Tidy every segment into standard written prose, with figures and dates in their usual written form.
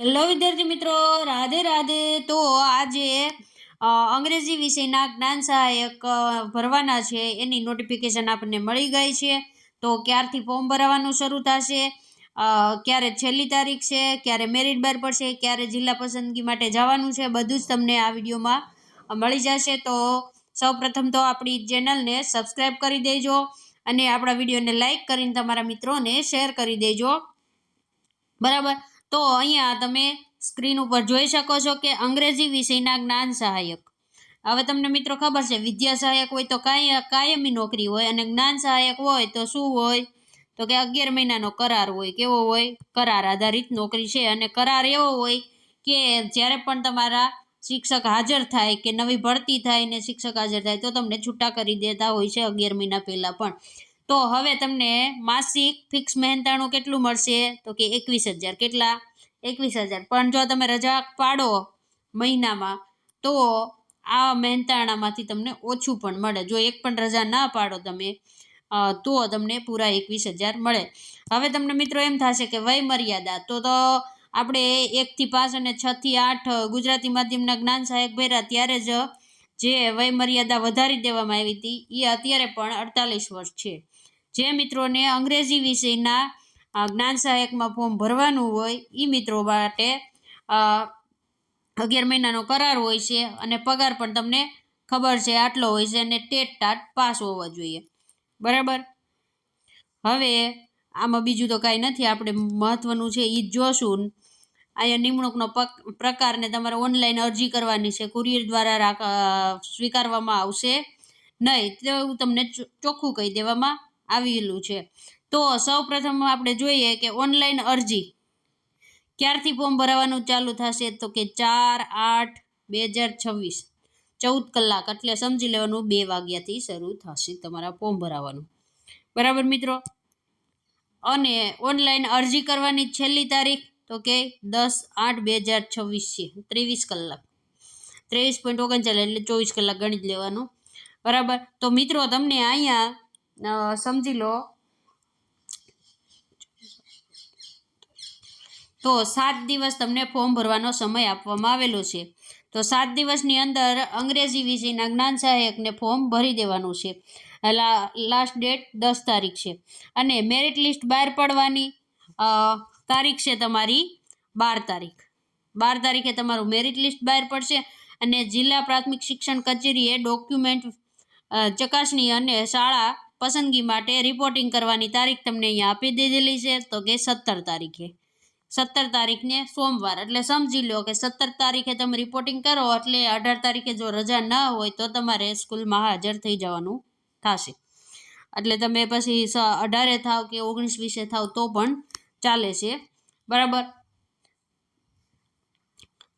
Hello વિદ્યાર્થી મિત્રો, રાધે રાધે। તો આજે અંગ્રેજી વિષયના જ્ઞાન સહાયક ભરવાના છે એની નોટિફિકેશન આપણને મળી ગઈ છે। તો ક્યારથી ફોર્મ ભરવાનું શરૂ થશે, ક્યારે છેલ્લી તારીખ છે, ક્યારે મેરિટ બહાર પડશે, ક્યારે જિલ્લા પસંદગી માટે જવાનું છે, બધું જ તમને આ વિડીયોમાં મળી જશે। તો સૌપ્રથમ તો આપણી ચેનલને સબસ્ક્રાઈબ કરી દેજો અને આપણા વિડીયોને લાઈક કરીને તમારા મિત્રોને શેર કરી દેજો, બરાબર। તો અહીંયા તમે સ્ક્રીન ઉપર જોઈ શકો છો કે અંગ્રેજી વિષયના જ્ઞાન સહાયક। હવે તમને મિત્રો ખબર છે, વિદ્યા સહાયક હોય તો કાયમી નોકરી હોય અને જ્ઞાન સહાયક હોય તો શું હોય, તો કે 11 મહિનાનો કરાર હોય। કેવો હોય? કરાર આધારિત નોકરી છે અને કરાર એવો હોય કે જ્યારે પણ તમારા શિક્ષક હાજર થાય કે નવી ભરતી થાય ને શિક્ષક હાજર થાય તો તમને છૂટા કરી દેતા હોય છે 11 મહિના પહેલાં પણ। તો હવે તમને માસિક ફિક્સ મહેનતાણું કેટલું મળશે, તો કે 21,000। કેટલા? 21,000। પણ જો તમે રજા પાડો મહિનામાં તો આ મહેનતાણામાંથી તમને ઓછું પણ મળે। જો એક પણ રજા ના પાડો તમે તો તમને પૂરા 21,000 મળે। હવે તમને મિત્રો એમ થશે કે વય મર્યાદા, તો આપણે 1 થી 5 અને 6 થી 8 ગુજરાતી માધ્યમના જ્ઞાન સહાયક ભર્યા ત્યારે જ જે વય મર્યાદા વધારી દેવામાં આવી હતી એ અત્યારે પણ 48 વર્ષ છે। જે મિત્રોને અંગ્રેજી વિષયના જ્ઞાન સહાયકમાં ફોર્મ ભરવાનું હોય એ મિત્રો માટે 11 મહિનાનો કરાર હોય છે અને પગાર પણ તમને ખબર છે આટલો હોય છે અને ટેટ ટાટ પાસ હોવા જોઈએ, બરાબર। હવે આમાં બીજું તો કાંઈ નથી, આપણે મહત્વનું છે એ જ જોશું। અહીંયા નિમણૂકનો પ્રકારને તમારે ઓનલાઈન અરજી કરવાની છે, કુરિયર દ્વારા સ્વીકારવામાં આવશે નહીં, તેવું તમને ચોખ્ખું કહી દેવામાં આવેલું છે। તો સૌ પ્રથમ આપણે જોઈએ કે ઓનલાઈન અરજી ક્યારથી ફોર્મ ભરાવાનું ચાલુ થશે, તો કે 4/8/2026 14 કલાક એટલે સમજી લેવાનું 2 વાગ્યાથી શરૂ થશે તમારા ફોર્મ ભરાવાનું, બરાબર મિત્રો। અને ઓનલાઈન અરજી કરવાની છેલ્લી તારીખ તો કે 10/8/2026 છે, 23 કલાક 23.39 એટલે 24 કલાક ગણી જ લેવાનું, બરાબર। તો મિત્રો તમને અહીંયા સમજી લો તો 7 દિવસ તમને ફોર્મ ભરવાનો સમય આપવામાં આવેલો છે। તો 7 દિવસની અંદર અંગ્રેજી વિષયના જ્ઞાન સહાયકને ફોર્મ ભરી દેવાનું છે। લાસ્ટ ડેટ 10 તારીખ છે અને મેરિટ લિસ્ટ બહાર પડવાની તારીખ છે તમારી 12 તારીખ। 12 તારીખે તમારું મેરિટ લિસ્ટ બહાર પડશે અને જિલ્લા પ્રાથમિક શિક્ષણ કચેરીએ ડોક્યુમેન્ટ ચકાસણી અને શાળા પસંદગી માટે રિપોર્ટિંગ કરવાની તારીખ તમને અહીંયા આપી દીધેલી છે, તો કે 17 તારીખે। 17 તારીખને સોમવાર એટલે સમજી લો કે 17 તારીખે તમે રિપોર્ટિંગ કરો એટલે 18 તારીખે જો રજા ના હોય તો તમારે સ્કૂલમાં હાજર થઈ જવાનું થશે। એટલે તમે પછી 18 થાવ કે 19-20 થાવ તો પણ ચાલે છે, બરાબર।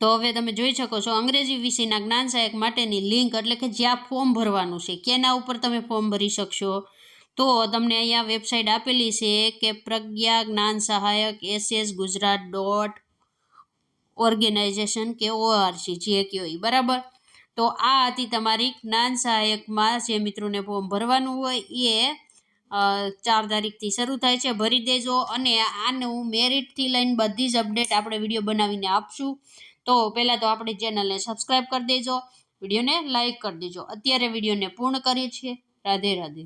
તો હવે તમે જોઈ શકો છો અંગ્રેજી વિષયના જ્ઞાન સહાયક માટેની લિંક એટલે કે જ્યાં ફોર્મ ભરવાનું છે કેના ઉપર તમે ફોર્મ ભરી શકશો, તો તમને અહીંયા વેબસાઇટ આપેલી છે કે પ્રજ્ઞા જ્ઞાન સહાયક ss.gujarat.organization કે org જે કયો, બરાબર। તો આ હતી તમારી જ્ઞાન સહાયકમાં જે મિત્રોને ફોર્મ ભરવાનું હોય એ 4 તારીખથી શરૂ થાય છે, ભરી દેજો। અને આનું મેરિટથી લઈને બધી જ અપડેટ આપણે વિડીયો બનાવીને આપશું। તો પહેલાં તો આપણી ચેનલને સબસ્ક્રાઈબ કરી દેજો, વિડીયોને લાઈક કરી દેજો। અત્યારે વિડીયોને પૂર્ણ કરીએ છીએ, રાધે રાધે।